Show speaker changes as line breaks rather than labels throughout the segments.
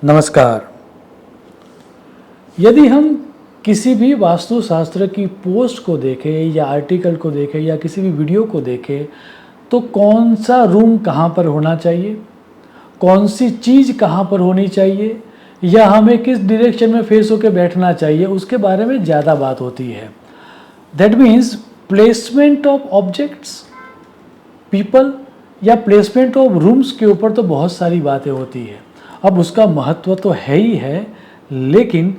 नमस्कार। यदि हम किसी भी वास्तुशास्त्र की पोस्ट को देखें या आर्टिकल को देखें या किसी भी वीडियो को देखें तो कौन सा रूम कहाँ पर होना चाहिए, कौन सी चीज़ कहाँ पर होनी चाहिए या हमें किस डायरेक्शन में फेस होकर बैठना चाहिए, उसके बारे में ज़्यादा बात होती है। That means placement of objects, people या प्लेसमेंट ऑफ रूम्स के ऊपर तो बहुत सारी बातें होती है। अब उसका महत्व तो है ही है, लेकिन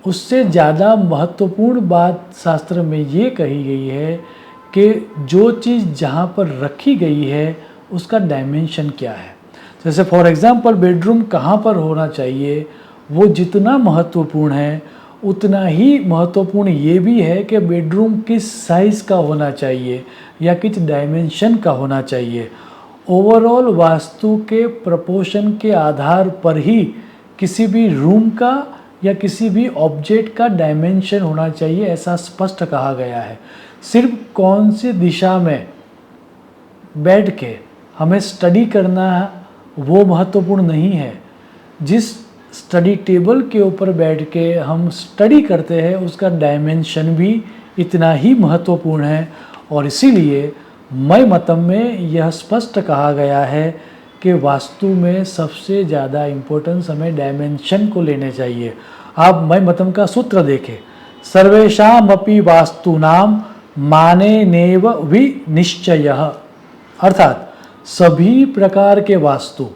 उससे ज़्यादा महत्वपूर्ण बात शास्त्र में ये कही गई है कि जो चीज़ जहाँ पर रखी गई है उसका डायमेंशन क्या है। जैसे फॉर एग्ज़ाम्पल बेडरूम कहाँ पर होना चाहिए, वो जितना महत्वपूर्ण है उतना ही महत्वपूर्ण ये भी है कि बेडरूम किस साइज़ का होना चाहिए या किस डायमेंशन का होना चाहिए। ओवरऑल वास्तु के प्रपोर्शन के आधार पर ही किसी भी रूम का या किसी भी ऑब्जेक्ट का डायमेंशन होना चाहिए, ऐसा स्पष्ट कहा गया है। सिर्फ कौन सी दिशा में बैठ के हमें स्टडी करना वो महत्वपूर्ण नहीं है। जिस स्टडी टेबल के ऊपर बैठ के हम स्टडी करते हैं उसका डायमेंशन भी इतना ही महत्वपूर्ण है। और इसीलिए मय मतम में यह स्पष्ट कहा गया है कि वास्तु में सबसे ज़्यादा इम्पोर्टेंस हमें डायमेंशन को लेने चाहिए। आप मय मतम का सूत्र देखें, सर्वेषामपि वास्तुनाम माने नेव विनिश्चयः, अर्थात सभी प्रकार के वास्तु,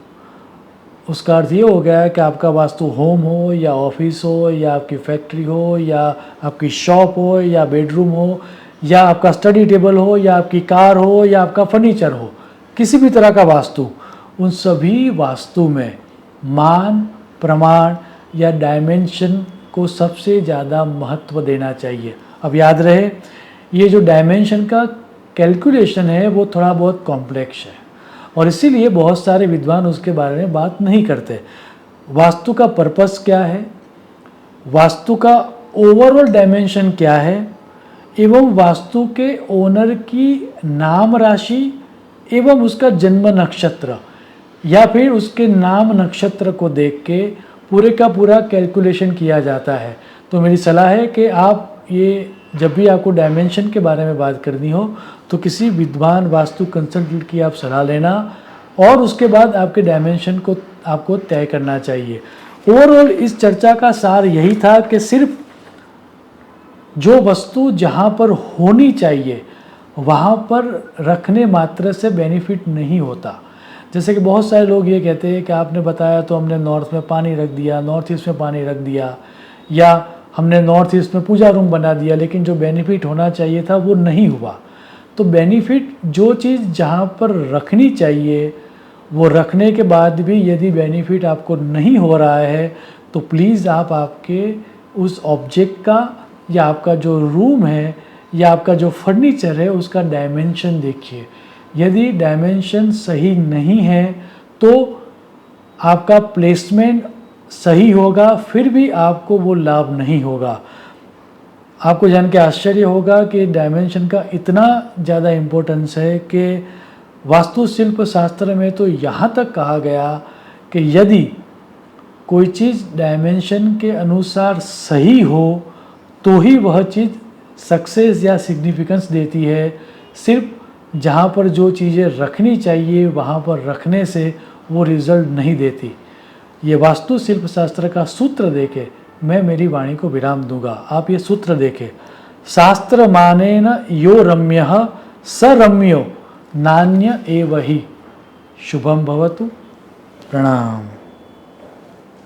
उसका अर्थ ये हो गया है कि आपका वास्तु होम हो या ऑफिस हो या आपकी फैक्ट्री हो या आपकी शॉप हो या बेडरूम हो या आपका स्टडी टेबल हो या आपकी कार हो या आपका फर्नीचर हो, किसी भी तरह का वास्तु, उन सभी वास्तु में मान, प्रमाण या डायमेंशन को सबसे ज़्यादा महत्व देना चाहिए। अब याद रहे, ये जो डायमेंशन का कैलकुलेशन है वो थोड़ा बहुत कॉम्प्लेक्स है और इसीलिए बहुत सारे विद्वान उसके बारे में बात नहीं करते। वास्तु का पर्पस क्या है, वास्तु का ओवरऑल डायमेंशन क्या है, एवं वास्तु के ओनर की नाम राशि एवं उसका जन्म नक्षत्र या फिर उसके नाम नक्षत्र को देख के पूरे का पूरा कैलकुलेशन किया जाता है। तो मेरी सलाह है कि आप ये जब भी आपको डायमेंशन के बारे में बात करनी हो तो किसी विद्वान वास्तु कंसल्टेंट की आप सलाह लेना और उसके बाद आपके डायमेंशन को आपको तय करना चाहिए। ओवरऑल इस चर्चा का सार यही था कि सिर्फ जो वस्तु जहाँ पर होनी चाहिए वहाँ पर रखने मात्र से बेनिफिट नहीं होता। जैसे कि बहुत सारे लोग ये कहते हैं कि आपने बताया तो हमने नॉर्थ में पानी रख दिया, नॉर्थ ईस्ट में पानी रख दिया, या हमने नॉर्थ ईस्ट में पूजा रूम बना दिया, लेकिन जो बेनिफिट होना चाहिए था वो नहीं हुआ। तो बेनिफिट, जो चीज़ जहाँ पर रखनी चाहिए वो रखने के बाद भी यदि बेनिफिट आपको नहीं हो रहा है तो प्लीज़ आप आपके उस ऑब्जेक्ट का या आपका जो रूम है या आपका जो फर्नीचर है उसका डायमेंशन देखिए। यदि डायमेंशन सही नहीं है तो आपका प्लेसमेंट सही होगा फिर भी आपको वो लाभ नहीं होगा। आपको जान के आश्चर्य होगा कि डायमेंशन का इतना ज़्यादा इम्पोर्टेंस है कि वास्तुशिल्प शास्त्र में तो यहाँ तक कहा गया कि यदि कोई चीज़ डायमेंशन के अनुसार सही हो तो ही वह चीज़ सक्सेस या सिग्निफिकेंस देती है। सिर्फ जहाँ पर जो चीज़ें रखनी चाहिए वहाँ पर रखने से वो रिज़ल्ट नहीं देती। ये वास्तुशिल्प शास्त्र का सूत्र देके मैं मेरी वाणी को विराम दूंगा। आप ये सूत्र देखें, शास्त्र मानेन यो रम्यः स रम्यो नान्य एव हि। शुभम भवतु। प्रणाम।